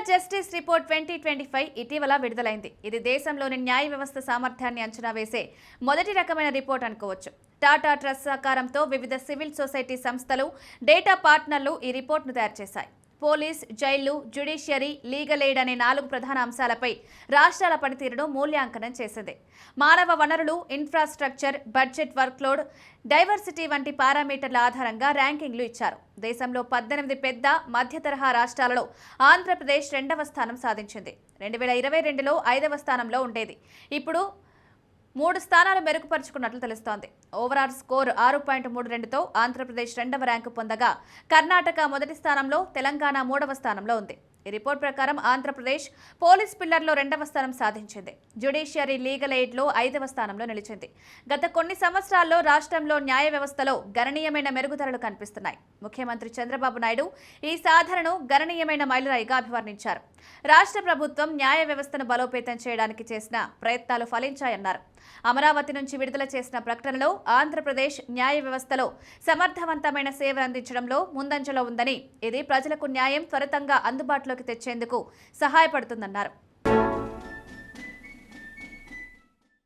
Justice report 2025 ఇటీవల విడుదలైంది. ఇది దేశంలోని న్యాయ వ్యవస్థ సామర్థ్యాన్ని అంచనా వేసే మొదటి రకమైన రిపోర్ట్ అనుకోవచ్చు. టాటా ట్రస్ట్ సహకారంతో వివిధ సివిల్ సొసైటీ సంస్థలు, డేటా పార్ట్నర్లు ఈ రిపోర్ట్ను తయారు చేశాయి. పోలీస్, జైళ్లు, జ్యుడిషియరీ, లీగల్ ఎయిడ్ అనే 4 ప్రధాన అంశాలపై రాష్ట్రాల పనితీరును మూల్యాంకనం చేసింది. మానవ వనరులు, ఇన్ఫ్రాస్ట్రక్చర్, బడ్జెట్, వర్క్లోడ్, డైవర్సిటీ వంటి పారామీటర్ల ఆధారంగా ర్యాంకింగ్లు ఇచ్చారు. దేశంలో 18 పెద్ద, మధ్య తరహా రాష్ట్రాలలో ఆంధ్రప్రదేశ్ 2వ స్థానం సాధించింది. 2022లో 5వ స్థానంలో ఉండేది. ఇప్పుడు 3 స్థానాలు మెరుగుపరుచుకున్నట్లు తెలుస్తోంది. ఓవరాల్ స్కోర్ 6.32తో ఆంధ్రప్రదేశ్ 2వ ర్యాంకు పొందగా, కర్ణాటక మొదటి స్థానంలో, తెలంగాణ 3వ స్థానంలో ఉంది. ఈ రిపోర్ట్ ప్రకారం ఆంధ్రప్రదేశ్ పోలీస్ పిల్లర్లో 2వ స్థానం సాధించింది. జ్యుడిషియరీ, లీగల్ ఎయిడ్లో 5వ స్థానంలో నిలిచింది. గత కొన్ని సంవత్సరాల్లో రాష్ట్రంలో న్యాయ వ్యవస్థలో గణనీయమైన మెరుగుదలలు కనిపిస్తున్నాయి. ముఖ్యమంత్రి చంద్రబాబు నాయుడు ఈ సాధనను గణనీయమైన మైలురాయిగా అభివర్ణించారు. రాష్ట్ర ప్రభుత్వం న్యాయ వ్యవస్థను బలోపేతం చేయడానికి చేసిన ప్రయత్నాలు ఫలించాయన్నారు. అమరావతి నుంచి విడుదల చేసిన ప్రకటనలో ఆంధ్రప్రదేశ్ న్యాయ వ్యవస్థలో సమర్థవంతమైన సేవలు అందించడంలో ముందంజలో ఉందని, ఇది ప్రజలకు న్యాయం త్వరితంగా అందుబాటులోకి తెచ్చేందుకు సహాయపడుతుందన్నారు.